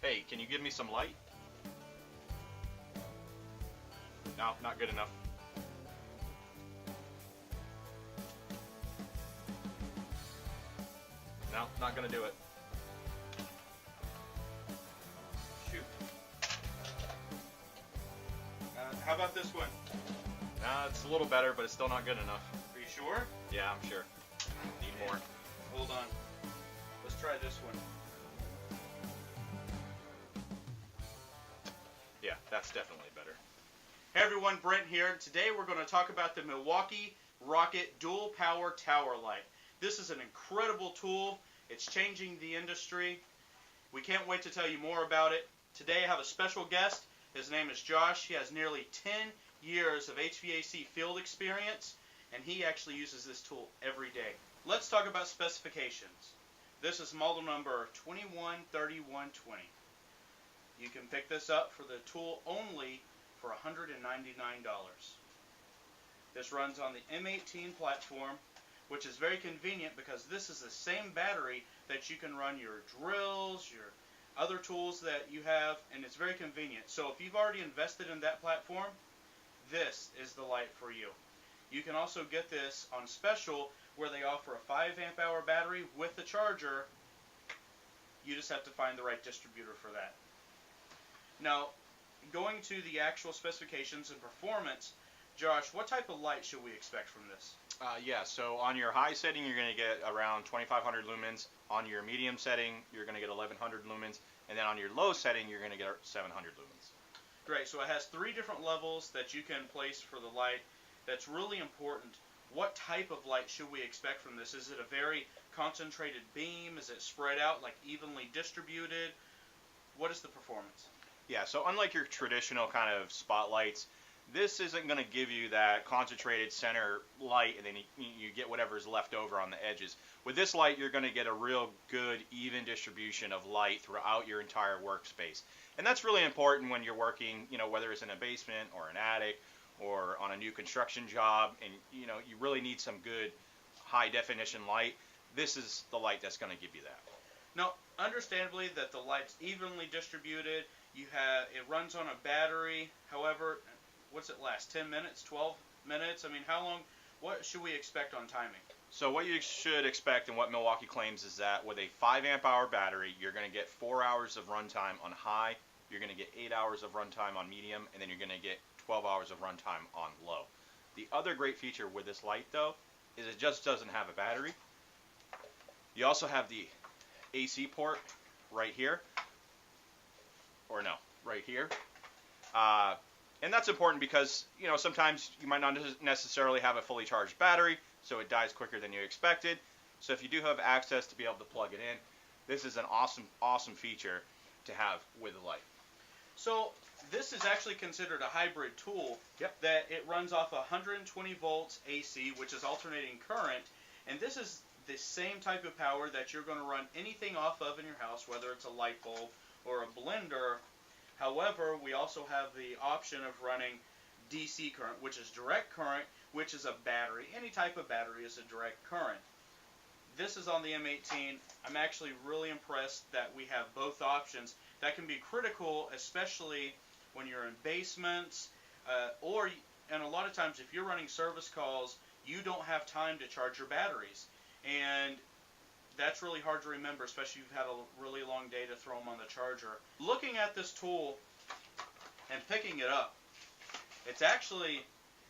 Hey, can you give me some light? No, not good enough. No, not gonna do it. Shoot. How about this one? It's a little better, but it's still not good enough. Are you sure? Yeah, I'm sure. Need more. Hold on. Let's try this one. Yeah, that's definitely better. Hey everyone, Brent here. Today we're going to talk about the Milwaukee Rocket Dual Power Tower Light. This is an incredible tool. It's changing the industry. We can't wait to tell you more about it. Today I have a special guest. His name is Josh. He has nearly 10 years of HVAC field experience, and he actually uses this tool every day. Let's talk about specifications. This is model number 213120. You can pick this up for the tool only for $199. This runs on the M18 platform, which is very convenient because this is the same battery that you can run your drills, your other tools that you have, and it's very convenient. So if you've already invested in that platform, this is the light for you. You can also get this on special where they offer a 5 amp hour battery with the charger. You just have to find the right distributor for that. Now, going to the actual specifications and performance, Josh, what type of light should we expect from this? Yeah, so on your high setting, you're going to get around 2,500 lumens. On your medium setting, you're going to get 1,100 lumens. And then on your low setting, you're going to get 700 lumens. Great, so it has 3 different levels that you can place for the light. That's really important. What type of light should we expect from this? Is it a very concentrated beam? Is it spread out, like evenly distributed? What is the performance? Yeah, so unlike your traditional kind of spotlights, this isn't going to give you that concentrated center light and then you get whatever's left over on the edges. With this light, you're going to get a real good, even distribution of light throughout your entire workspace. And that's really important when you're working, whether it's in a basement or an attic or on a new construction job, and you really need some good high definition light. This is the light that's going to give you that. Now, understandably that the light's evenly distributed. It runs on a battery. However, what's it last? 10 minutes? 12 minutes? I mean, how long? What should we expect on timing? So what you should expect and what Milwaukee claims is that with a 5 amp hour battery, you're going to get 4 hours of runtime on high, you're going to get 8 hours of runtime on medium, and then you're going to get 12 hours of runtime on low. The other great feature with this light, though, is it just doesn't have a battery. You also have the AC port right here. Or no, right here. And that's important because, sometimes you might not necessarily have a fully charged battery, so it dies quicker than you expected. So if you do have access to be able to plug it in, this is an awesome feature to have with the light. So this is actually considered a hybrid tool. Yep. That it runs off 120 volts AC, which is alternating current, and this is the same type of power that you're going to run anything off of in your house, whether it's a light bulb or a blender. However, we also have the option of running DC current, which is direct current, which is a battery. Any type of battery is a direct current. This is on the M18. I'm actually really impressed that we have both options. That can be critical, especially when you're in basements, and a lot of times if you're running service calls, you don't have time to charge your batteries. And that's really hard to remember, especially if you've had a really long day to throw them on the charger. Looking at this tool and picking it up, it's actually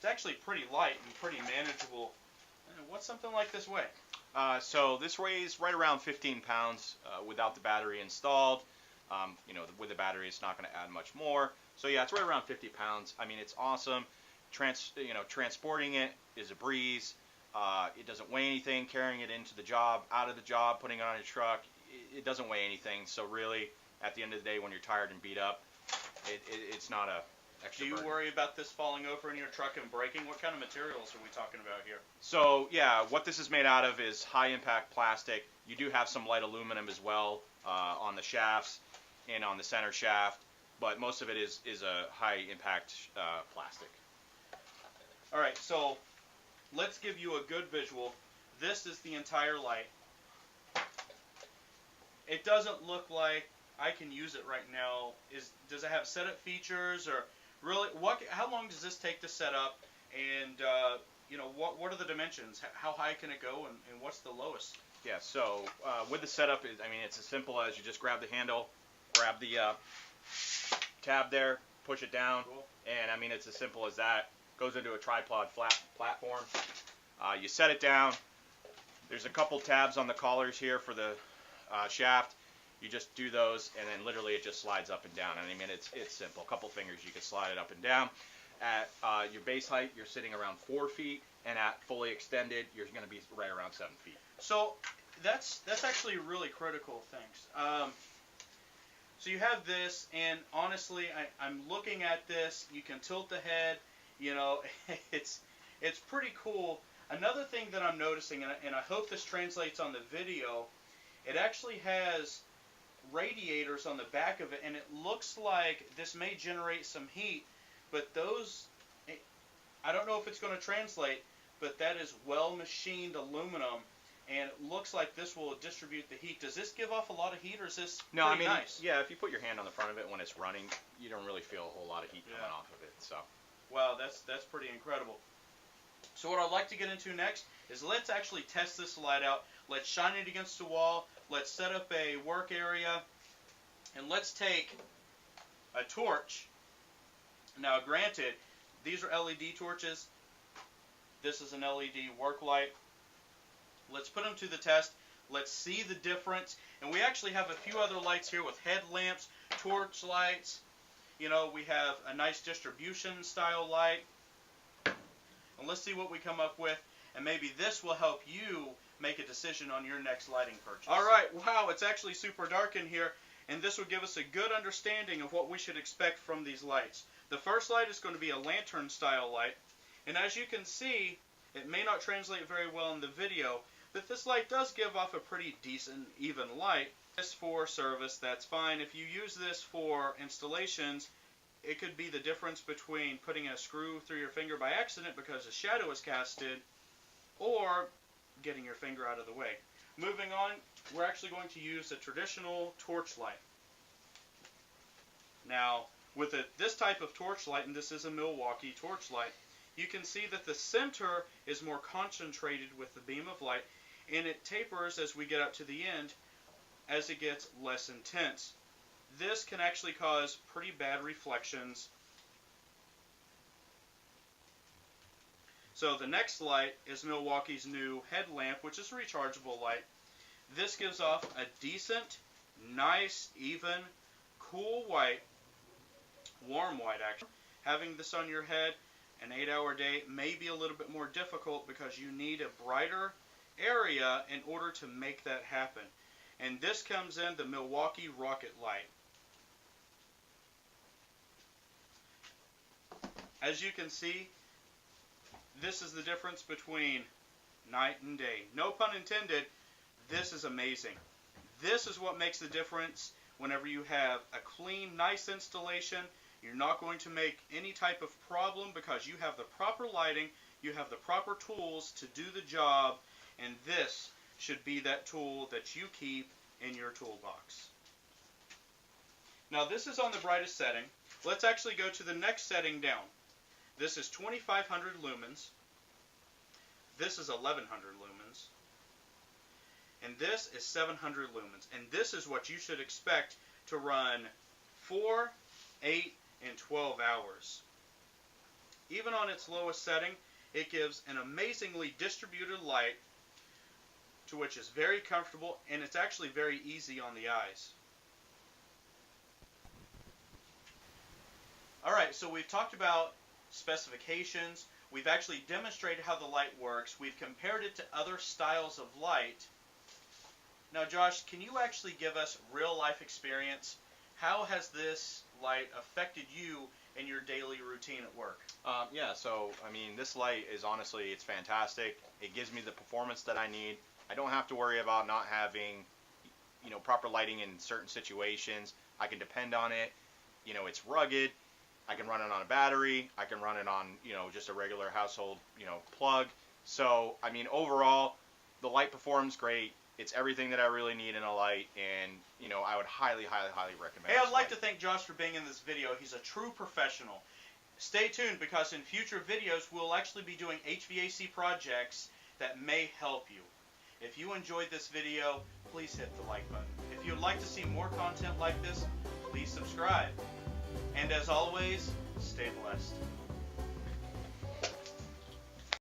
pretty light and pretty manageable. What's something like this weigh? So this weighs right around 15 pounds without the battery installed. With the battery, it's not going to add much more. So yeah, it's right around 50 pounds. I mean, it's awesome. Transporting it is a breeze. It doesn't weigh anything. Carrying it into the job, out of the job, putting it on your truck, it doesn't weigh anything. So really, at the end of the day, when you're tired and beat up, it's not a extra burden. Do you worry about this falling over in your truck and breaking? What kind of materials are we talking about here? So yeah, what this is made out of is high impact plastic. You do have some light aluminum as well on the shafts and on the center shaft, but most of it is a high impact plastic. All right, so let's give you a good visual. This is the entire light. It doesn't look like I can use it right now, does it have setup features, or really how long does this take to set up, and what are the dimensions? How high can it go, and what's the lowest? Yeah, so with the setup, it's as simple as you just grab the handle, grab the tab there, push it down, Cool. and it's as simple as that. Goes into a tripod flat platform. You set it down. There's a couple tabs on the collars here for the shaft. You just do those, and then literally it just slides up and down. It's simple. A couple fingers, you can slide it up and down. At your base height, you're sitting around 4 feet, and at fully extended, you're going to be right around 7 feet. So that's actually really critical things. So you have this, and honestly, I'm looking at this. You can tilt the head. It's pretty cool. Another thing that I'm noticing, and I hope this translates on the video, it actually has radiators on the back of it, and it looks like this may generate some heat, but those, I don't know if it's going to translate, but that is well machined aluminum, and it looks like this will distribute the heat. Does this give off a lot of heat, or is this pretty nice? Yeah, if you put your hand on the front of it when it's running, you don't really feel a whole lot of heat coming off of it. So, wow, that's pretty incredible. So what I'd like to get into next is let's actually test this light out. Let's shine it against the wall. Let's set up a work area, and let's take a torch. Now, granted, these are LED torches. This is an LED work light. Let's put them to the test. Let's see the difference. And we actually have a few other lights here with headlamps, torch lights. We have a nice distribution style light. And let's see what we come up with. And maybe this will help you make a decision on your next lighting purchase. All right, wow, it's actually super dark in here. And this will give us a good understanding of what we should expect from these lights. The first light is going to be a lantern style light. And as you can see, it may not translate very well in the video, but this light does give off a pretty decent, even light. This for service, that's fine. If you use this for installations, it could be the difference between putting a screw through your finger by accident because a shadow is casted, or getting your finger out of the way. Moving on, we're actually going to use a traditional torch light. Now, with this type of torch light, and this is a Milwaukee torch light, you can see that the center is more concentrated with the beam of light, and it tapers as we get up to the end as it gets less intense. This can actually cause pretty bad reflections. So the next light is Milwaukee's new headlamp, which is a rechargeable light. This gives off a decent, nice, even, cool white, warm white actually. Having this on your head an 8-hour day may be a little bit more difficult because you need a brighter area in order to make that happen. And this comes in the Milwaukee Rocket Light. As you can see, this is the difference between night and day. No pun intended, this is amazing. This is what makes the difference whenever you have a clean, nice installation. You're not going to make any type of problem because you have the proper lighting, you have the proper tools to do the job, and this should be that tool that you keep in your toolbox. Now this is on the brightest setting. Let's actually go to the next setting down. This is 2500 lumens. This is 1100 lumens. And this is 700 lumens. And this is what you should expect to run 4, 8, and 12 hours. Even on its lowest setting, it gives an amazingly distributed light to which is very comfortable, and it's actually very easy on the eyes. Alright, so we've talked about specifications. We've actually demonstrated how the light works. We've compared it to other styles of light. Now, Josh, can you actually give us real-life experience? How has this light affected you in your daily routine at work? Yeah, so, this light is honestly, it's fantastic. It gives me the performance that I need. I don't have to worry about not having, proper lighting in certain situations. I can depend on it. It's rugged. I can run it on a battery. I can run it on, just a regular household, plug. So, overall, the light performs great. It's everything that I really need in a light, and you know, I would highly, highly, highly recommend. Hey, I'd this like light. to thank Josh for being in this video. He's a true professional. Stay tuned, because in future videos we'll actually be doing HVAC projects that may help you. If you enjoyed this video, please hit the like button. If you'd like to see more content like this, please subscribe. And as always, stay blessed.